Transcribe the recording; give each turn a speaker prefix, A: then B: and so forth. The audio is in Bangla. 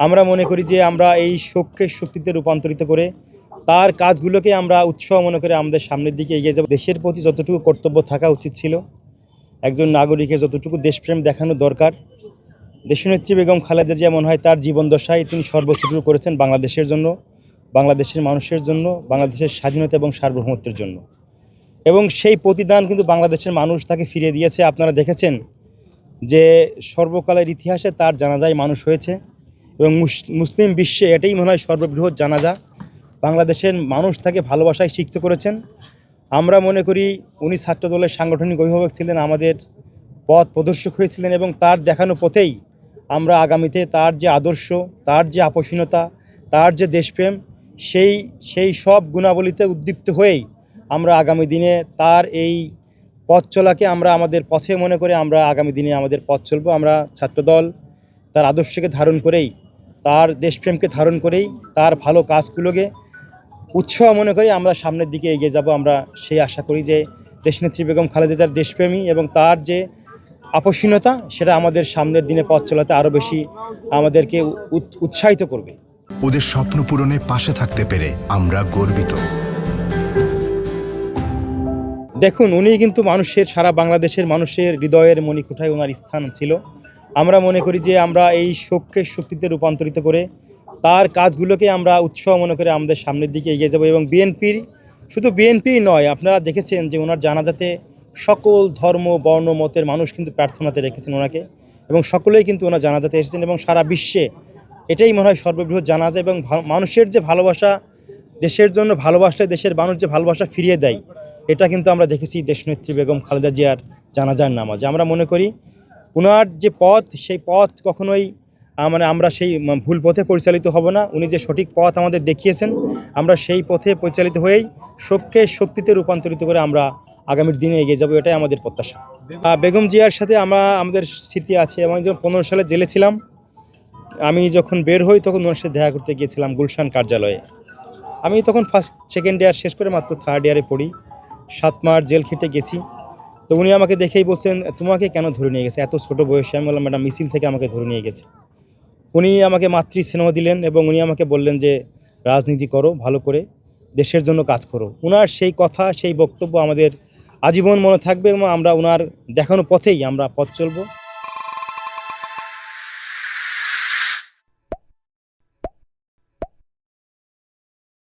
A: আমরা মনে করি যে আমরা এই শোককে শক্তিতে রূপান্তরিত করে তার কাজগুলোকে আমরা উৎসাহ মনে করে আমাদের সামনের দিকে এগিয়ে যাব। দেশের প্রতি যতটুকু কর্তব্য থাকা উচিত ছিল, একজন নাগরিকের যতটুকু দেশপ্রেম দেখানো দরকার, দেশনেত্রী বেগম খালেদা জিয়া মনে হয় তার জীবন দশায় তিনি সর্বোচ্চটুকু করেছেন বাংলাদেশের জন্য, বাংলাদেশের মানুষের জন্য, বাংলাদেশের স্বাধীনতা এবং সার্বভৌমত্বের জন্য। এবং সেই প্রতিদান কিন্তু বাংলাদেশের মানুষ তাকে ফিরিয়ে দিয়েছে। আপনারা দেখেছেন যে সর্বকালের ইতিহাসে তার জানাজায় মানুষ হয়েছে এবং মুসলিম বিশ্বে এটাই মনে হয় সর্ববৃহৎ জানাজা। বাংলাদেশের মানুষ তাকে ভালোবাসায় সিক্ত করেছেন। আমরা মনে করি উনি ছাত্রদলের সাংগঠনিক অভিভাবক ছিলেন, আমাদের পথ প্রদর্শক হয়েছিলেন এবং তার দেখানো পথেই আমরা আগামীতে তার যে আদর্শ, তার যে আপোষহীনতা, তার যে দেশপ্রেম, সেই সব গুণাবলীতে উদ্দীপ্ত হয়েই আমরা আগামী দিনে তার এই পথ চলাকে আমরা আমাদের পথে মনে করে আমরা আগামী দিনে আমাদের পথ চলবো। আমরা ছাত্রদল তার আদর্শকে ধারণ করেই, তার দেশপ্রেমকে ধারণ করেই, তার ভালো কাজগুলোকে উৎসাহ মনে করি আমরা সামনের দিকে এগিয়ে যাব। আমরা সেই আশা করি যে দেশনেত্রী বেগম খালেদা জিয়ার দেশপ্রেমী এবং তার যে আপোষহীনতা সেটা আমাদের সামনের দিনে পথ চলাতে আরও বেশি আমাদেরকে উৎসাহিত করবে।
B: ওদের স্বপ্ন পূরণে পাশে থাকতে পেরে আমরা গর্বিত।
A: দেখুন, উনি কিন্তু সারা বাংলাদেশের মানুষের হৃদয়ের মণিকোঠায় ওনার স্থান ছিল। আমরা মনে করি যে আমরা এই শোককে শক্তিতে রূপান্তরিত করে তার কাজগুলোকে আমরা উৎসাহ মনে করে আমাদের সামনের দিকে এগিয়ে যাব। এবং শুধু বিএনপি নয়, আপনারা দেখেছেন যে ওনার জানাজাতে সকল ধর্ম বর্ণ মতের মানুষ কিন্তু প্রার্থনাতে রেখেছেন ওনাকে এবং সকলেই কিন্তু ওনার জানাজাতে এসেছেন এবং সারা বিশ্বে এটাই মনে হয় সর্ববৃহৎ জানাজা। এবং মানুষের যে ভালোবাসা, দেশের জন্য ভালোবাসলে দেশের মানুষ যে ভালোবাসা ফিরিয়ে দেয়, এটা কিন্তু আমরা দেখেছি দেশনেত্রী বেগম খালেদা জিয়ার জানাজার নামাজে। আমরা মনে করি ওনার যে পথ, সেই পথ কখনোই আমরা সেই ভুল পথে পরিচালিত হব না। উনি যে সঠিক পথ আমাদের দেখিয়েছেন, আমরা সেই পথে পরিচালিত হয়েই শোককে শক্তিতে রূপান্তরিত করে আমরা আগামীর দিনে এগিয়ে যাব, এটাই আমাদের প্রত্যাশা। বেগম জিয়ার সাথে আমাদের স্মৃতি আছে। আমি যখন 15 সালে জেলে ছিলাম, আমি যখন বের হই তখন ওনার সাথে দেখা করতে গিয়েছিলাম গুলশান কার্যালয়ে। আমি তখন সেকেন্ড ইয়ার শেষ করে মাত্র থার্ড ইয়ারে পড়ি। 7 মাস জেল খেটে গেছি। তো উনি আমাকে দেখেই বলছেন, তোমাকে কেন ধরে নিয়ে গেছে এত ছোট বয়সে? আমি বললাম, ম্যাডাম, মিছিল থেকে আমাকে ধরে নিয়ে গেছে। উনি আমাকে মাতৃ স্নেহ দিলেন এবং উনি আমাকে বললেন যে রাজনীতি করো, ভালো করে দেশের জন্য কাজ করো। ওনার সেই কথা, সেই বক্তব্য আমাদের আজীবন মনে থাকবে এবং আমরা ওনার দেখানো পথেই আমরা পথ চলবো।